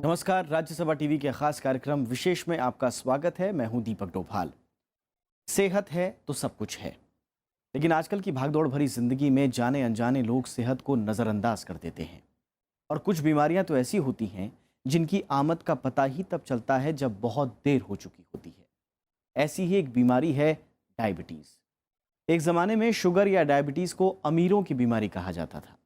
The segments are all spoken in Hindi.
नमस्कार, राज्यसभा टीवी के खास कार्यक्रम विशेष में आपका स्वागत है। मैं हूं दीपक डोभाल। सेहत है तो सब कुछ है, लेकिन आजकल की भागदौड़ भरी जिंदगी में जाने अनजाने लोग सेहत को नज़रअंदाज कर देते हैं। और कुछ बीमारियां तो ऐसी होती हैं जिनकी आमद का पता ही तब चलता है जब बहुत देर हो चुकी होती है। ऐसी ही एक बीमारी है डायबिटीज़। एक ज़माने में शुगर या डायबिटीज़ को अमीरों की बीमारी कहा जाता था,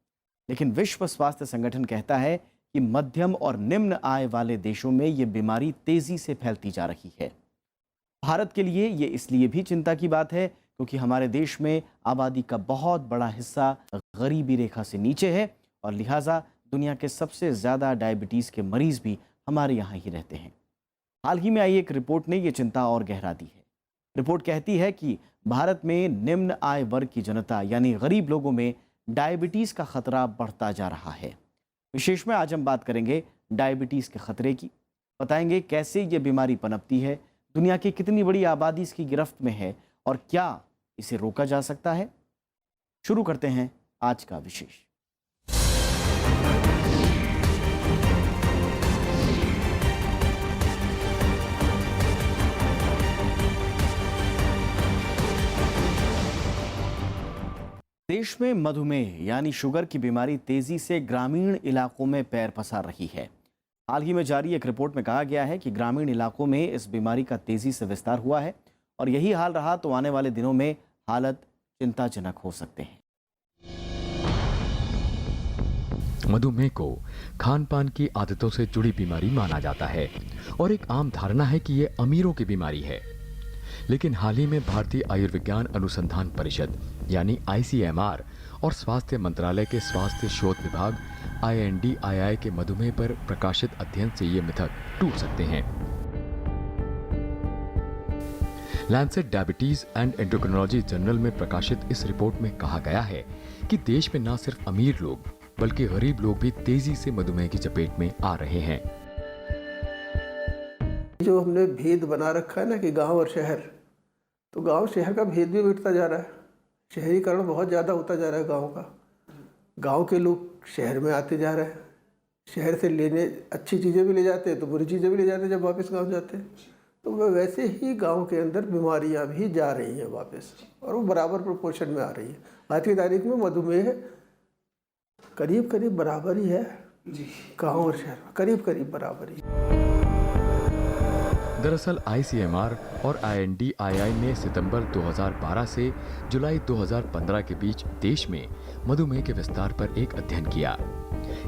लेकिन विश्व स्वास्थ्य संगठन कहता है कि मध्यम और निम्न आय वाले देशों में ये बीमारी तेजी से फैलती जा रही है। भारत के लिए ये इसलिए भी चिंता की बात है क्योंकि हमारे देश में आबादी का बहुत बड़ा हिस्सा गरीबी रेखा से नीचे है और लिहाजा दुनिया के सबसे ज़्यादा डायबिटीज़ के मरीज भी हमारे यहाँ ही रहते हैं। हाल ही में आई एक रिपोर्ट ने ये चिंता और गहरा दी है। रिपोर्ट कहती है कि भारत में निम्न आय वर्ग की जनता यानी गरीब लोगों में डायबिटीज़ का खतरा बढ़ता जा रहा है। विशेष में आज हम बात करेंगे डायबिटीज़ के खतरे की, बताएंगे कैसे ये बीमारी पनपती है, दुनिया की कितनी बड़ी आबादी इसकी गिरफ्त में है और क्या इसे रोका जा सकता है। शुरू करते हैं आज का विशेष। देश में मधुमेह यानी शुगर की बीमारी तेजी से ग्रामीण इलाकों में पैर पसार रही है। हाल ही में जारी एक रिपोर्ट में कहा गया है कि ग्रामीण इलाकों में इस बीमारी का तेजी से विस्तार हुआ है और यही हाल रहा तो आने वाले दिनों में हालत चिंताजनक हो सकते हैं। मधुमेह को खान पान की आदतों से जुड़ी बीमारी माना जाता है और एक आम धारणा है कि यह अमीरों की बीमारी है। लेकिन हाल ही में भारतीय आयुर्विज्ञान अनुसंधान परिषद यानी ICMR और स्वास्थ्य मंत्रालय के स्वास्थ्य शोध विभाग INDII के मधुमेह पर प्रकाशित अध्ययन से ये मिथक टूट सकते हैं। Lancet diabetes and endocrinology journal में प्रकाशित इस रिपोर्ट में कहा गया है कि देश में न सिर्फ अमीर लोग बल्कि गरीब लोग भी तेजी से मधुमेह की चपेट में आ रहे हैं। जो हमने भेद बना रखा है ना कि गांव और शहर, तो गांव शहर का भेद भी मिटता जा रहा है। शहरीकरण बहुत ज़्यादा होता जा रहा है गांव का। गांव के लोग शहर में आते जा रहे हैं, शहर से लेने अच्छी चीज़ें भी ले जाते हैं तो बुरी चीज़ें भी ले जाते हैं जब वापस गांव जाते हैं। तो वैसे ही गांव के अंदर बीमारियां भी जा रही हैं वापस और वो बराबर प्रोपोर्शन में आ रही है। आज की तारीख में मधुमेह करीब करीब बराबर ही है जी, गाँव और शहर करीब करीब बराबर ही। दरअसल ICMR और INDII ने सितंबर 2012 से जुलाई 2015 के बीच देश में मधुमेह के विस्तार पर एक अध्ययन किया।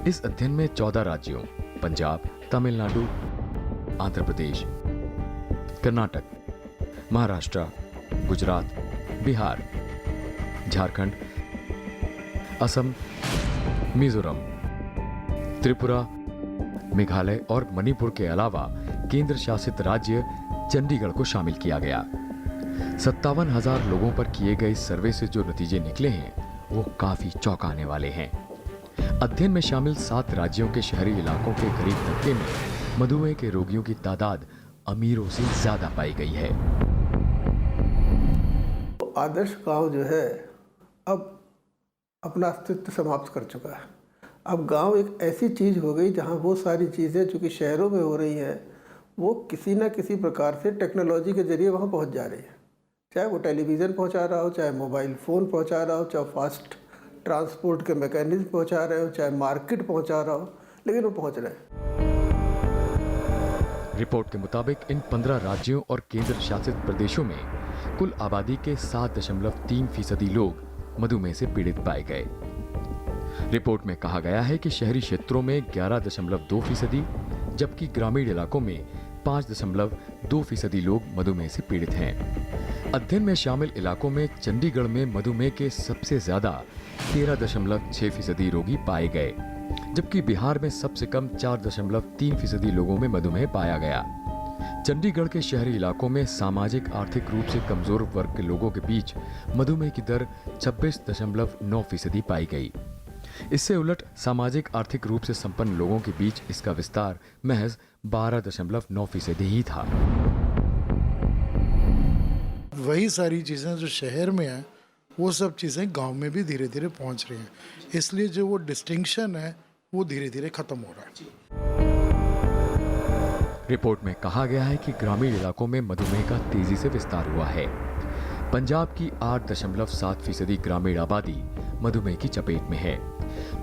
इस अध्ययन में 14 राज्यों पंजाब, तमिलनाडु, आंध्र प्रदेश, कर्नाटक, महाराष्ट्र, गुजरात, बिहार, झारखंड, असम, मिजोरम, त्रिपुरा, मेघालय और मणिपुर के अलावा केंद्र शासित राज्य चंडीगढ़ को शामिल किया गया। 57,000 लोगों पर किए गए इस सर्वे से जो नतीजे निकले हैं वो काफी चौंकाने वाले हैं। अध्ययन में शामिल 7 राज्यों के शहरी इलाकों के गरीब तबके में मधुमेह के रोगियों की तादाद अमीरों से ज्यादा पाई गई है। आदर्श गांव जो है अब अपना अस्तित्व समाप्त कर चुका है। अब गांव एक ऐसी चीज़ हो गई जहां वो सारी चीज़ें जो कि शहरों में हो रही हैं वो किसी न किसी प्रकार से टेक्नोलॉजी के जरिए वहां पहुंच जा रही है। चाहे वो टेलीविज़न पहुंचा रहा हो, चाहे मोबाइल फ़ोन पहुंचा रहा हो, चाहे फास्ट ट्रांसपोर्ट के मैकेनिज्म पहुंचा रहे हो, चाहे मार्केट पहुंचा रहा हो, लेकिन वो पहुंच रहे हैं। रिपोर्ट के मुताबिक इन 15 राज्यों और केंद्र शासित प्रदेशों में कुल आबादी के 7.3% लोग मधुमेह से पीड़ित पाए गए। रिपोर्ट में कहा गया है कि शहरी क्षेत्रों में 11.2%, जबकि ग्रामीण इलाकों में 5.2% लोग मधुमेह से पीड़ित हैं। अध्ययन में शामिल इलाकों में चंडीगढ़ में मधुमेह के सबसे ज्यादा 13.6% रोगी पाए गए, जबकि बिहार में सबसे कम 4.3% लोगों में मधुमेह पाया गया। चंडीगढ़ के शहरी इलाकों में सामाजिक आर्थिक रूप से कमजोर वर्ग के लोगों के बीच मधुमेह की दर 26.9% पाई गई। इससे उलट सामाजिक आर्थिक रूप से संपन्न लोगों के बीच इसका विस्तार महज 12.9% ही था। वही सारी चीज़ें जो शहर में हैं वो सब चीज़ें गांव में भी धीरे धीरे पहुंच रही हैं, इसलिए जो वो डिस्टिंक्शन है वो धीरे धीरे ख़त्म हो रहा है। रिपोर्ट में कहा गया है कि ग्रामीण इलाकों में मधुमेह का तेजी से विस्तार हुआ है। पंजाब की 8.7% ग्रामीण आबादी मधुमेह की चपेट में है।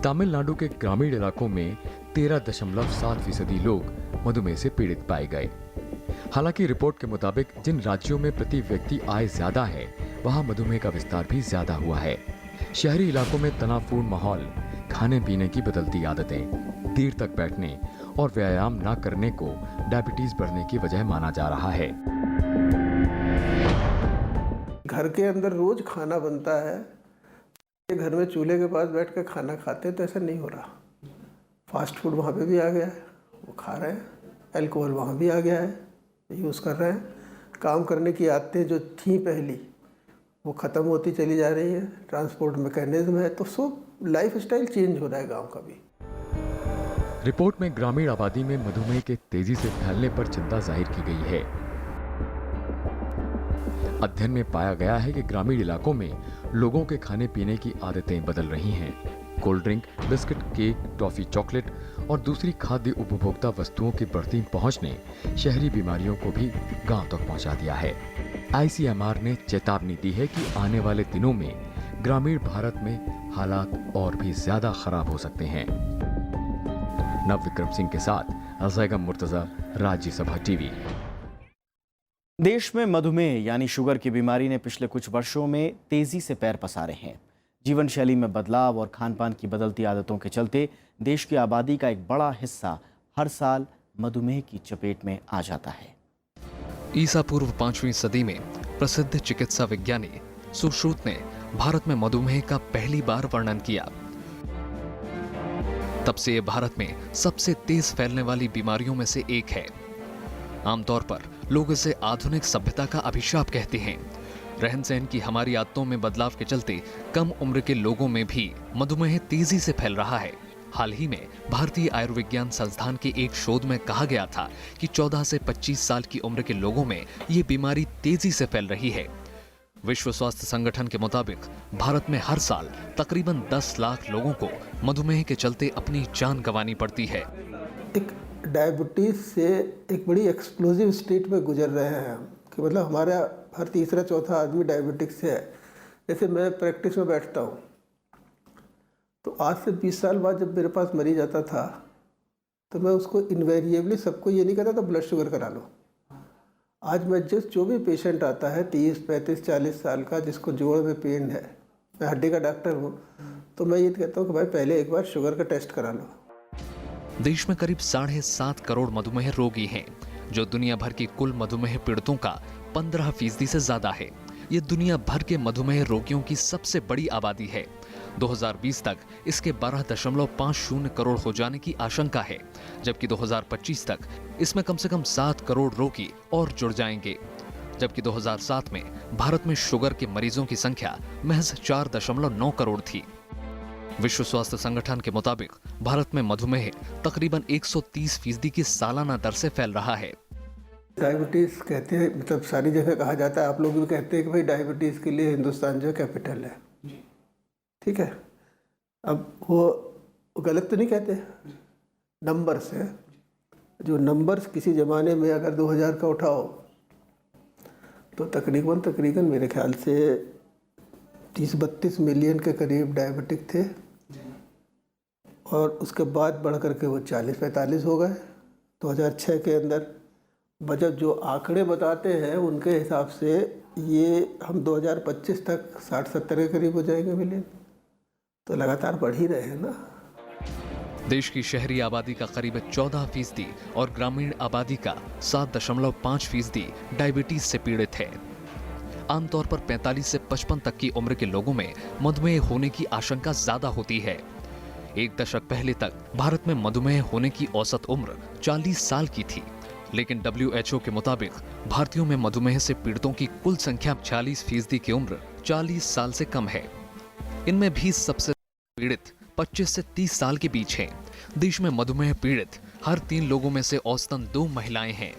तमिलनाडु के ग्रामीण इलाकों में 13.7% लोग मधुमेह से पीड़ित पाए गए। हालांकि रिपोर्ट के मुताबिक जिन राज्यों में प्रति व्यक्ति आय ज्यादा है, वहां मधुमेह का विस्तार भी ज्यादा हुआ है। शहरी इलाकों में तनावपूर्ण माहौल, खाने पीने की बदलती आदतें, देर तक बैठने और व्यायाम न करने को डायबिटीज बढ़ने की वजह माना जा रहा है। घर के अंदर रोज खाना बनता है, घर में चूल्हे के पास बैठ कर खाना खाते हैं, तो ऐसा नहीं हो रहा। फास्ट फूड वहाँ पे भी आ गया है, वो खा रहे हैं। अल्कोहल वहाँ भी आ गया है, यूज़ कर रहे हैं। काम करने की आदतें जो थी पहली, वो ख़त्म होती चली जा रही है। ट्रांसपोर्ट मैकेनिज्म है, तो सब लाइफ स्टाइल चेंज हो रहा है गाँव का भी। रिपोर्ट में ग्रामीण आबादी में मधुमेह के तेजी से फैलने पर चिंता जाहिर की गई है। अध्ययन में पाया गया है कि ग्रामीण इलाकों में लोगों के खाने पीने की आदतें बदल रही हैं। Cold drink, biscuit, cake, toffee, chocolate और दूसरी खाद्य उपभोक्ता वस्तुओं की बढ़ती पहुंच ने शहरी बीमारियों को भी गांव तक पहुंचा दिया है। ICMR ने चेतावनी दी है कि आने वाले दिनों में ग्रामीण भारत में हालात और भी ज्यादा खराब हो सकते हैं। नव विक्रम सिंह के साथ अजैगम मुर्तजा, राज्यसभा टीवी। देश में मधुमेह यानी शुगर की बीमारी ने पिछले कुछ वर्षों में तेजी से पैर पसारे हैं। जीवन शैली में बदलाव और खान पान की बदलती आदतों के चलते देश की आबादी का एक बड़ा हिस्सा हर साल मधुमेह की चपेट में आ जाता है। ईसा पूर्व 5वीं सदी में प्रसिद्ध चिकित्सा विज्ञानी सुश्रुत ने भारत में मधुमेह का पहली बार वर्णन किया। तब से यह भारत में सबसे तेज फैलने वाली बीमारियों में से एक है। आमतौर पर लोग इसे आधुनिक सभ्यता का अभिशाप कहते हैं। रहन सहन की हमारी आदतों में बदलाव के चलते कम उम्र के लोगों में भी मधुमेह तेजी से फैल रहा है। हाल ही में भारतीय आयुर्विज्ञान संस्थान के एक शोध में कहा गया था कि 14 से 25 साल की उम्र के लोगों में ये बीमारी तेजी से फैल रही है। विश्व स्वास्थ्य संगठन के मुताबिक भारत में हर साल तकरीबन 10 लाख लोगों को मधुमेह के चलते अपनी जान गंवानी पड़ती है। एक डायबिटीज़ से एक बड़ी एक्सप्लोजिव स्टेट में गुजर रहे हैं हम, कि मतलब हमारा हर तीसरा चौथा आदमी डायबिटिक से है। जैसे मैं प्रैक्टिस में बैठता हूँ, तो आज से 20 साल बाद जब मेरे पास मरीज आता था, तो मैं उसको इन्वेरिएबली सबको ये नहीं कहता था ब्लड शुगर करा लो। आज मैं जो भी पेशेंट आता है 30, 35, 40 साल का, जिसको जोड़ में पेन है, मैं हड्डी का डॉक्टर हूँ, तो मैं ये कहता हूँ कि भाई पहले एक बार शुगर का टेस्ट करा लो। देश में करीब 7.5 करोड़ मधुमेह रोगी हैं, जो दुनिया भर की कुल मधुमेह पीड़ितों का 15% से ज्यादा है। ये दुनिया भर के मधुमेह रोगियों की सबसे बड़ी आबादी है। 2020 तक इसके 12.50 करोड़ हो जाने की आशंका है, जबकि 2025 तक इसमें कम से कम 7 करोड़ रोगी और जुड़ जाएंगे। जबकि 2007 में भारत में शुगर के मरीजों की संख्या महज 4.9 करोड़ थी। विश्व स्वास्थ्य संगठन के मुताबिक भारत में मधुमेह तकरीबन 130% की सालाना दर से फैल रहा है। डायबिटीज़ कहते हैं, मतलब सारी जगह कहा जाता है, आप लोग भी कहते हैं कि भाई डायबिटीज़ के लिए हिंदुस्तान जो कैपिटल है, ठीक है। अब वो गलत तो नहीं कहते, नंबर्स है। जो नंबर्स किसी ज़माने में अगर 2000 का उठाओ, तो तकरीबन मेरे ख्याल से 30-32 मिलियन के करीब डायबिटिक थे, और उसके बाद बढ़ करके वो 40-45 हो गए 2006 के अंदर। बजट जो आंकड़े बताते हैं उनके हिसाब से ये हम 2025 तक 60-70 के करीब हो जाएंगे मिलियन। तो लगातार बढ़ ही रहे हैं ना। देश की शहरी आबादी का करीब 14% और ग्रामीण आबादी का 7.5% डायबिटीज से पीड़ित है। आमतौर पर 45 से 55 तक की उम्र के लोगों में मधुमेह होने की आशंका ज्यादा होती है। एक दशक पहले तक भारत में मधुमेह होने की औसत उम्र 40 साल की थी, लेकिन WHO के मुताबिक भारतीयों में मधुमेह से पीड़ितों की कुल संख्या 40% की उम्र 40 साल से कम है। इनमें भी सबसे पीड़ित 25 से 30 साल के बीच हैं। देश में मधुमेह पीड़ित हर 3 लोगों में से औसतन 2 महिलाएं हैं।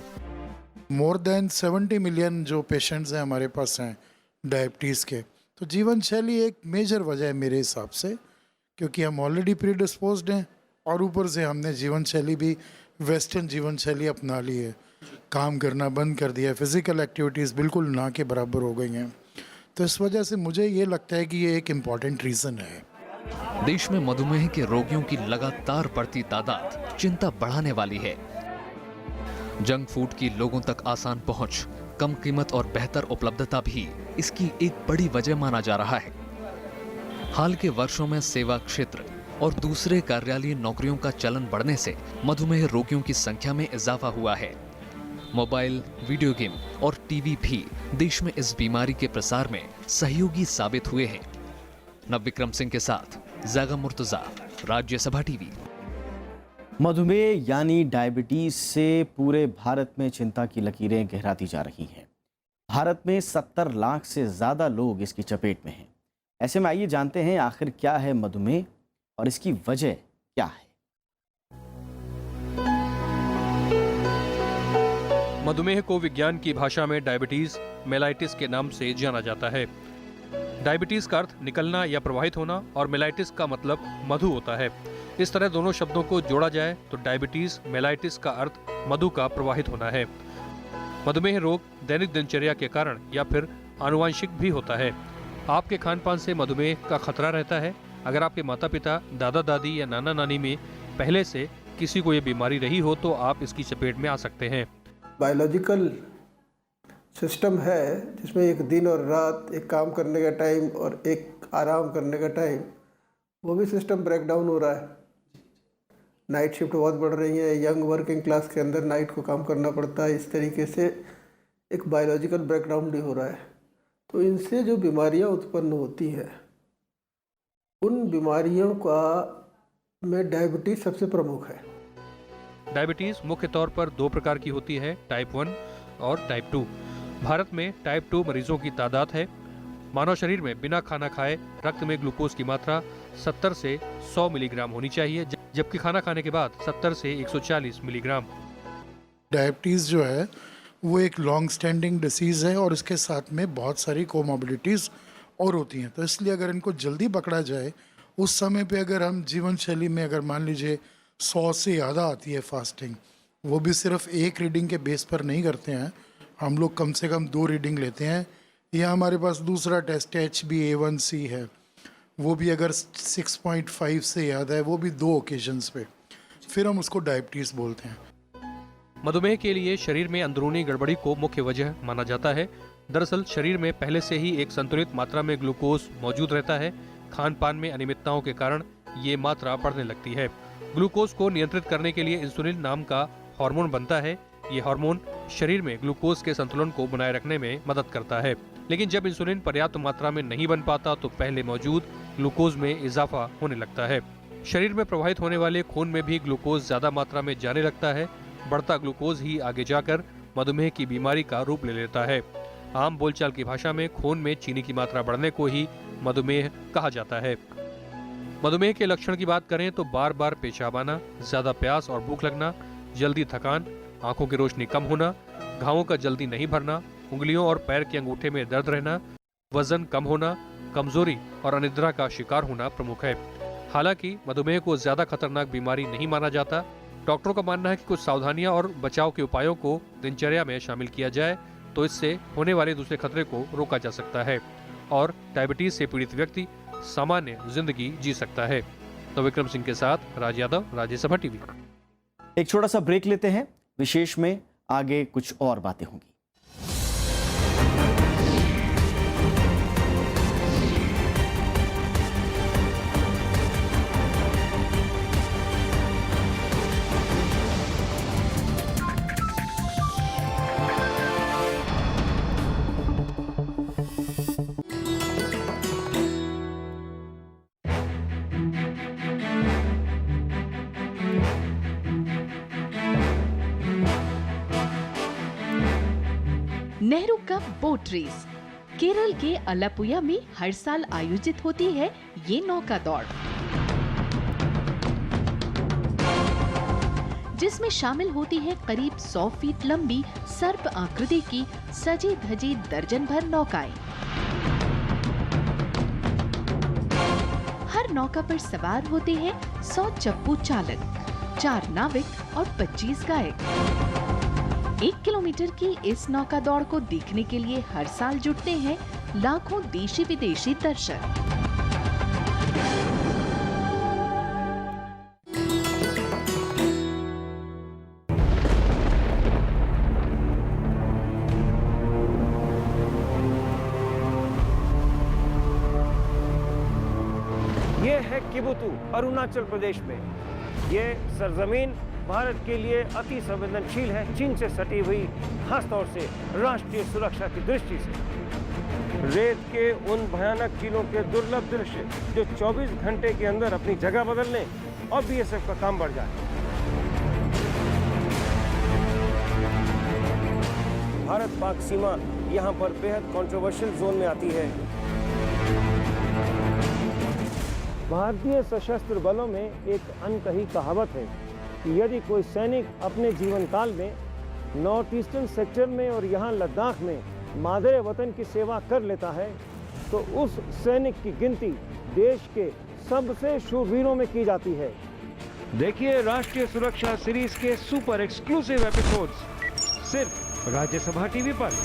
मोर देन 70 मिलियन जो पेशेंट्स हैं हमारे पास हैं डायबिटीज़ के। तो जीवन शैली एक मेजर वजह है मेरे हिसाब से, क्योंकि हम ऑलरेडी प्रीडिस्पोज्ड हैं और ऊपर से हमने जीवन शैली भी वेस्टर्न जीवन शैली अपना ली है, काम करना बंद कर दिया है, फिज़िकल एक्टिविटीज़ बिल्कुल ना के बराबर हो गई हैं। तो इस वजह से मुझे ये लगता है कि ये एक इम्पॉर्टेंट रीज़न है। देश में मधुमेह के रोगियों की लगातार बढ़ती तादाद चिंता बढ़ाने वाली है। जंक फूड की लोगों तक आसान पहुंच, कम कीमत और बेहतर उपलब्धता भी इसकी एक बड़ी वजह माना जा रहा है। हाल के वर्षों में सेवा क्षेत्र और दूसरे कार्यालयीय नौकरियों का चलन बढ़ने से मधुमेह रोगियों की संख्या में इजाफा हुआ है। मोबाइल, वीडियो गेम और टीवी भी देश में इस बीमारी के प्रसार में सहयोगी साबित हुए हैं। नवविक्रम सिंह के साथ जागा मुर्तजा, राज्यसभा टीवी। मधुमेह यानी डायबिटीज से पूरे भारत में चिंता की लकीरें गहराती जा रही हैं। भारत में 70 लाख से ज़्यादा लोग इसकी चपेट में हैं। ऐसे में आइए जानते हैं आखिर क्या है मधुमेह और इसकी वजह क्या है। मधुमेह को विज्ञान की भाषा में डायबिटीज मेलाइटिस के नाम से जाना जाता है। डायबिटीज का अर्थ निकलना या प्रवाहित होना और मेलाइटिस का मतलब मधु होता है। इस तरह दोनों शब्दों को जोड़ा जाए तो डायबिटीज मेलाइटिस का अर्थ मधु का प्रवाहित होना है। मधुमेह रोग दैनिक दिनचर्या के कारण या फिर आनुवांशिक भी होता है। आपके खानपान से मधुमेह का खतरा रहता है। अगर आपके माता पिता, दादा दादी या नाना नानी में पहले से किसी को ये बीमारी रही हो तो आप इसकी चपेट में आ सकते हैं। बायोलॉजिकल सिस्टम है जिसमें एक दिन और रात, एक काम करने का टाइम और एक आराम करने का टाइम, वो भी सिस्टम ब्रेक डाउन हो रहा है। नाइट शिफ्ट बहुत बढ़ रही है, यंग वर्किंग क्लास के अंदर नाइट को काम करना पड़ता है। इस तरीके से एक बायोलॉजिकल ब्रेकडाउन भी हो रहा है। तो इनसे जो बीमारियां उत्पन्न होती हैं, उन बीमारियों का में डायबिटीज़ सबसे प्रमुख है। डायबिटीज मुख्य तौर पर 2 प्रकार की होती है, टाइप 1 और टाइप 2। भारत में टाइप 2 मरीजों की तादाद है। मानव शरीर में बिना खाना खाए रक्त में ग्लूकोज की मात्रा 70 से 100 मिलीग्राम होनी चाहिए, जबकि खाना खाने के बाद 70 से 140 मिलीग्राम। डायबिटीज़ जो है वो एक लॉन्ग स्टैंडिंग डिसीज़ है और इसके साथ में बहुत सारी कोमॉर्बिडिटीज़ और होती हैं। तो इसलिए अगर इनको जल्दी पकड़ा जाए, उस समय पे अगर हम जीवन शैली में अगर मान लीजिए 100 से ज़्यादा आती है फास्टिंग, वो भी सिर्फ एक रीडिंग के बेस पर नहीं करते हैं, हम लोग कम से कम 2 रीडिंग लेते हैं। या हमारे पास दूसरा टेस्ट HbA1c है, वो भी अगर 6.5 से ज़्यादा है, वो भी 2 ओकेजन्स पे, फिर हम उसको डायबिटीज़ बोलते हैं। मधुमेह के लिए शरीर में अंदरूनी गड़बड़ी को मुख्य वजह माना जाता है। दरअसल शरीर में पहले से ही एक संतुलित मात्रा में ग्लूकोज मौजूद रहता है। खान पान में अनियमितताओं के कारण ये मात्रा बढ़ने लगती है। ग्लूकोज को नियंत्रित करने के लिए इंसुलिन नाम का हार्मोन बनता है। ये हार्मोन शरीर में ग्लूकोज के संतुलन को बनाए रखने में मदद करता है। लेकिन जब इंसुलिन पर्याप्त मात्रा में नहीं बन पाता तो पहले मौजूद ग्लूकोज में इजाफा होने लगता है। शरीर में प्रवाहित होने वाले खून में भी ग्लूकोज ज्यादा मात्रा में जाने लगता है। बढ़ता ग्लूकोज ही आगे जाकर मधुमेह की बीमारी का रूप ले लेता है। आम बोलचाल की भाषा में खून में चीनी की मात्रा बढ़ने को ही मधुमेह कहा जाता है। मधुमेह के लक्षण की बात करें तो बार बार पेशाब आना, ज्यादा प्यास और भूख लगना, जल्दी थकान, आंखों की रोशनी कम होना, घावों का जल्दी नहीं भरना, उंगलियों और पैर के अंगूठे में दर्द रहना, वजन कम होना, कमजोरी और अनिद्रा का शिकार होना प्रमुख है। हालांकि मधुमेह को ज्यादा खतरनाक बीमारी नहीं माना जाता। डॉक्टरों का मानना है कि कुछ सावधानियां और बचाव के उपायों को दिनचर्या में शामिल किया जाए तो इससे होने वाले दूसरे खतरे को रोका जा सकता है और डायबिटीज से पीड़ित व्यक्ति सामान्य जिंदगी जी सकता है। तो विक्रम सिंह के साथ राज यादव, राज्यसभा टीवी। एक छोटा सा ब्रेक लेते हैं। विशेष में आगे कुछ और बातें होंगी। Nehru cup boat race Kerala के अलापुया में हर साल आयोजित होती है ये नौका दौड़, जिसमें शामिल होती है करीब 100 फीट लंबी सर्प आकृति की सजी धजी दर्जन भर नौकाएं। हर नौका पर सवार होते हैं 100 चप्पू चालक 4 नाविक और 25 गायक। 1 किलोमीटर की इस नौका दौड़ को देखने के लिए हर साल जुटते हैं लाखों देशी विदेशी दर्शक। ये है किबुतु अरुणाचल प्रदेश में। ये सरजमीन भारत के लिए अति संवेदनशील है, चीन से सटी हुई, खासतौर से राष्ट्रीय सुरक्षा की दृष्टि से। रेत के उन भयानक कीलों के दुर्लभ दृश्य जो 24 घंटे के अंदर अपनी जगह बदल लें और बीएसएफ का काम बढ़ जाए। भारत पाक सीमा यहाँ पर बेहद कंट्रोवर्शियल जोन में आती है। भारतीय सशस्त्र बलों में एक अनकही कहावत है कि यदि कोई सैनिक अपने जीवन काल में नॉर्थ ईस्टर्न सेक्टर में और यहाँ लद्दाख में मादरे वतन की सेवा कर लेता है तो उस सैनिक की गिनती देश के सबसे शूरवीरों में की जाती है। देखिए राष्ट्रीय सुरक्षा सीरीज के सुपर एक्सक्लूसिव एपिसोड्स सिर्फ राज्यसभा टीवी पर।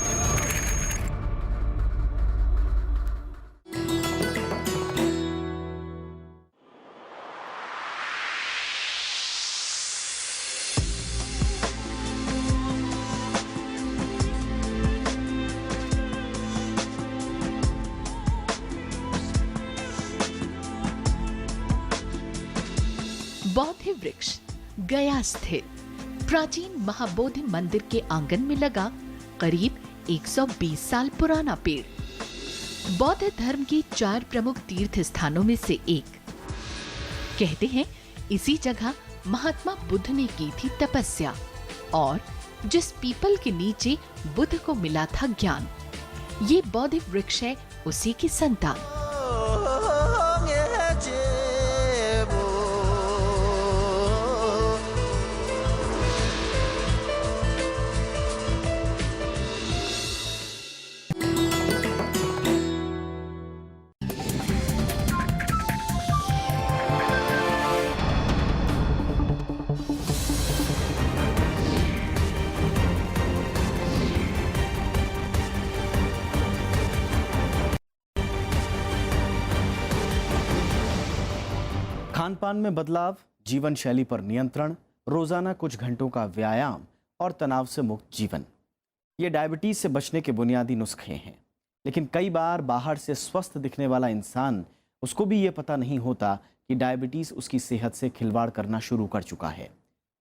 बौद्ध वृक्ष गया स्थित प्राचीन महाबोधि मंदिर के आंगन में लगा करीब 120 साल पुराना पेड़ बौद्ध धर्म के 4 प्रमुख तीर्थ स्थानों में से एक। कहते हैं इसी जगह महात्मा बुद्ध ने की थी तपस्या और जिस पीपल के नीचे बुद्ध को मिला था ज्ञान, ये बौद्ध वृक्ष है उसी की संतान। खान पान में बदलाव, जीवन शैली पर नियंत्रण, रोजाना कुछ घंटों का व्यायाम और तनाव से मुक्त जीवन, ये डायबिटीज से बचने के बुनियादी नुस्खे हैं। लेकिन कई बार बाहर से स्वस्थ दिखने वाला इंसान, उसको भी ये पता नहीं होता कि डायबिटीज उसकी सेहत से खिलवाड़ करना शुरू कर चुका है।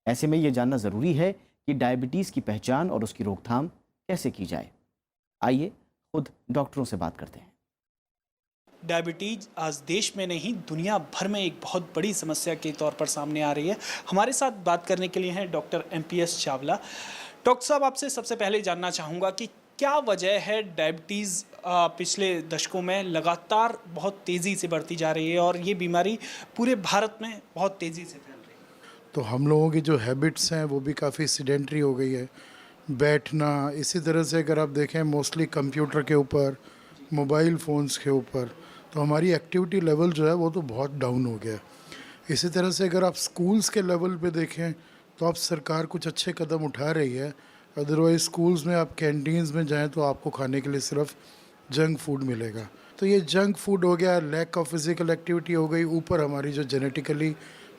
ऐसे में ये जानना ज़रूरी है कि डायबिटीज़ की पहचान और उसकी रोकथाम कैसे की जाए। आइए खुद डॉक्टरों से बात करते हैं। डायबिटीज़ आज देश में नहीं दुनिया भर में एक बहुत बड़ी समस्या के तौर पर सामने आ रही है। हमारे साथ बात करने के लिए हैं डॉक्टर MPS चावला। डॉक्टर साहब, आपसे सबसे पहले जानना चाहूँगा कि क्या वजह है डायबिटीज़ पिछले दशकों में लगातार बहुत तेज़ी से बढ़ती जा रही है और ये बीमारी पूरे भारत में बहुत तेज़ी से फैल रही है? तो हम लोगों की जो हैबिट्स हैं वो भी काफ़ी सीडेंट्री हो गई है, बैठना। इसी तरह से अगर आप देखें मोस्टली कंप्यूटर के ऊपर, मोबाइल फ़ोन्स के ऊपर, तो हमारी एक्टिविटी लेवल जो है वो तो बहुत डाउन हो गया। इसी तरह से अगर आप स्कूल्स के लेवल पे देखें तो अब सरकार कुछ अच्छे कदम उठा रही है। अदरवाइज स्कूल्स में आप कैंटीन्स में जाएं तो आपको खाने के लिए सिर्फ जंक फूड मिलेगा। तो ये जंक फूड हो गया, लैक ऑफ फिज़िकल एक्टिविटी हो गई, ऊपर हमारी जो जेनेटिकली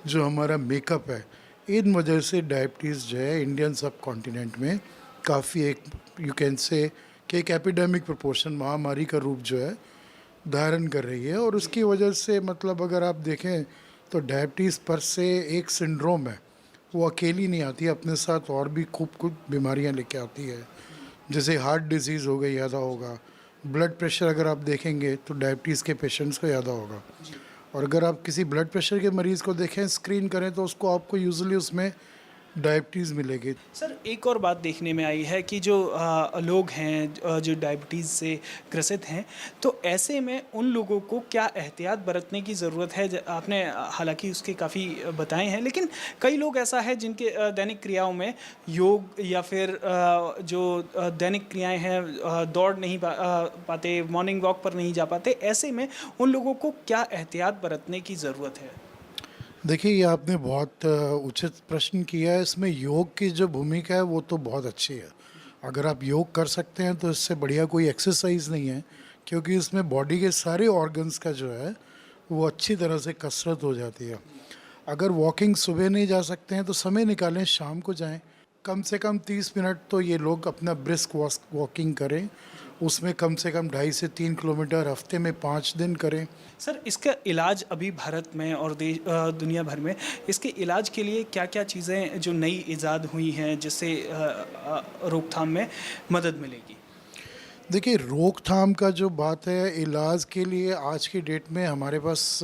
जो हमारा मेकअप है, इन वजह से डायबिटीज़ जो है इंडियन सब कॉन्टिनेंट में काफ़ी एक यू कैन से कि एक एपिडेमिक प्रोपोर्शन, महामारी का रूप जो है धारण कर रही है। और उसकी वजह से मतलब अगर आप देखें तो डायबिटीज़ पर से एक सिंड्रोम है, वो अकेली नहीं आती, अपने साथ और भी खूब कुछ बीमारियां लेके आती है। जैसे हार्ट डिजीज़ हो गई, यादा होगा। ब्लड प्रेशर अगर आप देखेंगे तो डायबिटीज़ के पेशेंट्स को यादा होगा। और अगर आप किसी ब्लड प्रेशर के मरीज़ को देखें, स्क्रीन करें, तो उसको आपको यूजुअली उसमें डायबिटीज़ मिलेगी। सर, एक और बात देखने में आई है कि जो लोग हैं जो डायबिटीज़ से ग्रसित हैं, तो ऐसे में उन लोगों को क्या एहतियात बरतने की ज़रूरत है? आपने हालांकि उसके काफ़ी बताए हैं, लेकिन कई लोग ऐसा है जिनके दैनिक क्रियाओं में योग या फिर जो दैनिक क्रियाएं हैं, दौड़ नहीं पाते, मॉर्निंग वॉक पर नहीं जा पाते। ऐसे में उन लोगों को क्या एहतियात बरतने की ज़रूरत है? देखिए, ये आपने बहुत उचित प्रश्न किया है। इसमें योग की जो भूमिका है वो तो बहुत अच्छी है। अगर आप योग कर सकते हैं तो इससे बढ़िया कोई एक्सरसाइज नहीं है, क्योंकि इसमें बॉडी के सारे ऑर्गन्स का जो है वो अच्छी तरह से कसरत हो जाती है। अगर वॉकिंग सुबह नहीं जा सकते हैं तो समय निकालें, शाम को जाएं। कम से कम 30 मिनट तो ये लोग अपना ब्रिस्क वॉकिंग करें, उसमें कम से कम 2.5 से 3 किलोमीटर हफ्ते में 5 दिन करें। सर, इसका इलाज अभी भारत में और दुनिया भर में इसके इलाज के लिए क्या क्या चीज़ें जो नई इजाद हुई हैं जिससे रोकथाम में मदद मिलेगी? देखिए, रोकथाम का जो बात है, इलाज के लिए आज की डेट में हमारे पास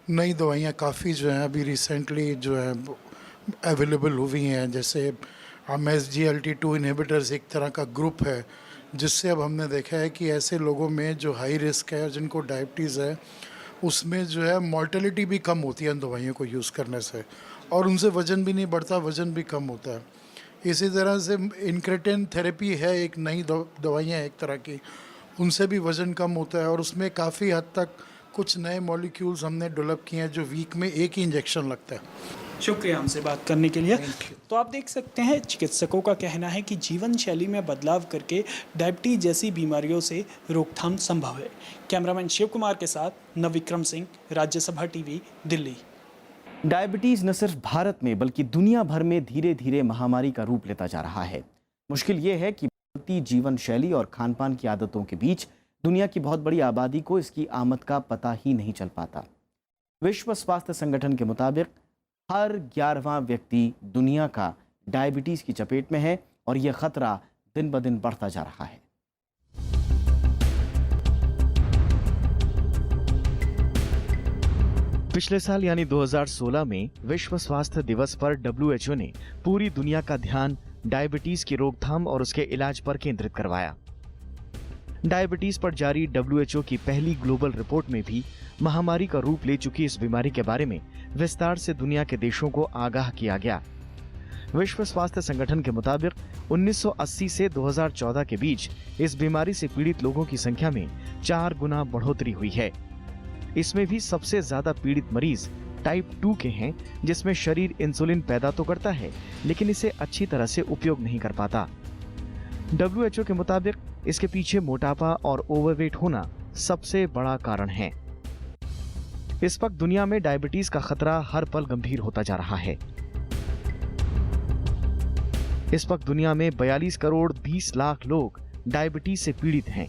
नई दवाइयाँ काफ़ी जो हैं अभी रिसेंटली जो है अवेलेबल हुई हैं। जैसे हम SGLT2 इनहिबिटर्स एक तरह का ग्रुप है, जिससे अब हमने देखा है कि ऐसे लोगों में जो हाई रिस्क है, जिनको डायबिटीज़ है, उसमें जो है मॉर्टेलिटी भी कम होती है इन दवाइयों को यूज़ करने से, और उनसे वज़न भी नहीं बढ़ता, वज़न भी कम होता है। इसी तरह से इंक्रेटिन थेरेपी है, एक नई दवाइयाँ एक तरह की, उनसे भी वज़न कम होता है, और उसमें काफ़ी हद तक कुछ नए मॉलिक्यूल्स हमने डेवलप किए हैं जो वीक में एक ही इंजेक्शन लगता है। शुक्रिया हमसे बात करने के लिए। तो आप देख सकते हैं, चिकित्सकों का कहना है कि जीवन शैली में बदलाव करके डायबिटीज जैसी बीमारियों से रोकथाम संभव है। कैमरामैन शिव कुमार के साथ नवविक्रम सिंह, राज्यसभा टीवी, दिल्ली। डायबिटीज न सिर्फ भारत में बल्कि दुनिया भर में धीरे धीरे महामारी का रूप लेता जा रहा है। मुश्किल ये है कि बदलती जीवन शैली और खान पान की आदतों के बीच दुनिया की बहुत बड़ी आबादी को इसकी आमद का पता ही नहीं चल पाता। विश्व स्वास्थ्य संगठन के मुताबिक हर 11वां व्यक्ति दुनिया का डायबिटीज की चपेट में है और यह खतरा दिन ब दिन बढ़ता जा रहा है। पिछले साल यानी 2016 में विश्व स्वास्थ्य दिवस पर WHO ने पूरी दुनिया का ध्यान डायबिटीज की रोकथाम और उसके इलाज पर केंद्रित करवाया। डायबिटीज पर जारी WHO की पहली ग्लोबल रिपोर्ट में भी महामारी का रूप ले चुकी इस बीमारी के बारे में विस्तार से दुनिया के देशों को आगाह किया गया। विश्व स्वास्थ्य संगठन के मुताबिक 1980 से 2014 के बीच इस बीमारी से पीड़ित लोगों की संख्या में 4 गुना बढ़ोतरी हुई है। इसमें भी सबसे ज्यादा पीड़ित मरीज टाइप 2 के हैं, जिसमें शरीर इंसुलिन पैदा तो करता है लेकिन इसे अच्छी तरह से उपयोग नहीं कर पाता। WHO के मुताबिक इसके पीछे मोटापा और ओवरवेट होना सबसे बड़ा कारण है। इस वक्त दुनिया में डायबिटीज का खतरा हर पल गंभीर होता जा रहा है। इस वक्त दुनिया में 42 करोड़ 20 लाख लोग डायबिटीज से पीड़ित हैं।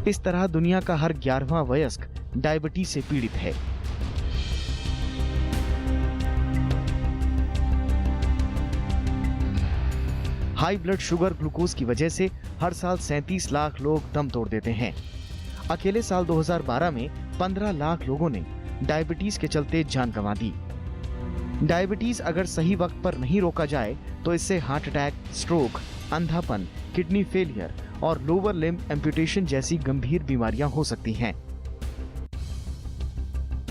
इस तरह दुनिया का हर 11वां वयस्क डायबिटीज से पीड़ित है। हाई ब्लड शुगर ग्लूकोज की वजह से हर साल 37 लाख लोग दम तोड़ देते हैं। अकेले साल 2012 में 15 लाख लोगों ने डायबिटीज के चलते जान गंवा दी। डायबिटीज अगर सही वक्त पर नहीं रोका जाए तो इससे हार्ट अटैक, स्ट्रोक, अंधापन, किडनी फेलियर और लोअर लिम्ब एम्पुटेशन जैसी गंभीर बीमारियां हो सकती हैं।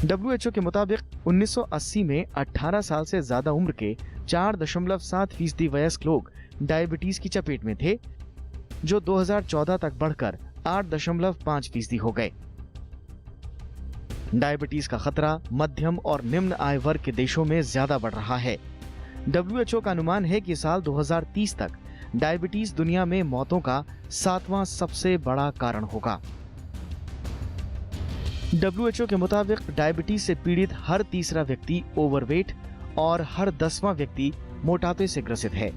WHO के मुताबिक 1980 में 18 साल से ज्यादा उम्र के 4.7% वयस्क लोग डायबिटीज की चपेट में थे, जो 2014 तक बढ़कर 8.5% हो गए। डायबिटीज का खतरा मध्यम और निम्न आय वर्ग के देशों में ज्यादा बढ़ रहा है। WHO का अनुमान है कि साल 2030 तक डायबिटीज दुनिया में मौतों का 7वां सबसे बड़ा कारण होगा। WHO के मुताबिक डायबिटीज से पीड़ित हर तीसरा व्यक्ति ओवरवेट और हर 10वां व्यक्ति मोटापे से ग्रसित है।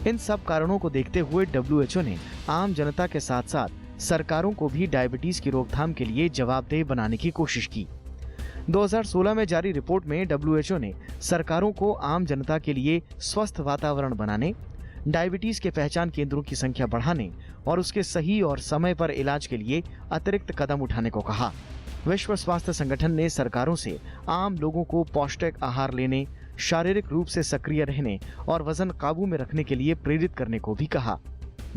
इन सब कारणों को देखते हुए WHO ने आम जनता के साथ साथ सरकारों को भी डायबिटीज की रोकथाम के लिए जवाबदेह बनाने की कोशिश की। 2016 में जारी रिपोर्ट में WHO ने सरकारों को आम जनता के लिए स्वस्थ वातावरण बनाने, डायबिटीज के पहचान केंद्रों की संख्या बढ़ाने और उसके सही और समय पर इलाज के लिए अतिरिक्त कदम उठाने को कहा। विश्व स्वास्थ्य संगठन ने सरकारों से आम लोगों को पौष्टिक आहार लेने, शारीरिक रूप से सक्रिय रहने और वजन काबू में रखने के लिए प्रेरित करने को भी कहा।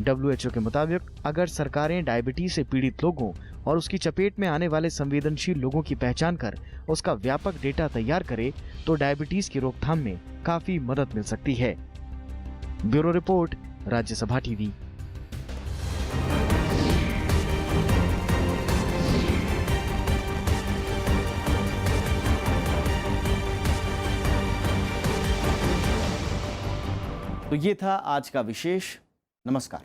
WHO के मुताबिक अगर सरकारें डायबिटीज से पीड़ित लोगों और उसकी चपेट में आने वाले संवेदनशील लोगों की पहचान कर उसका व्यापक डेटा तैयार करे तो डायबिटीज की रोकथाम में काफी मदद मिल सकती है। Bureau report, Rajya Sabha TV. तो ये था आज का विशेष। नमस्कार।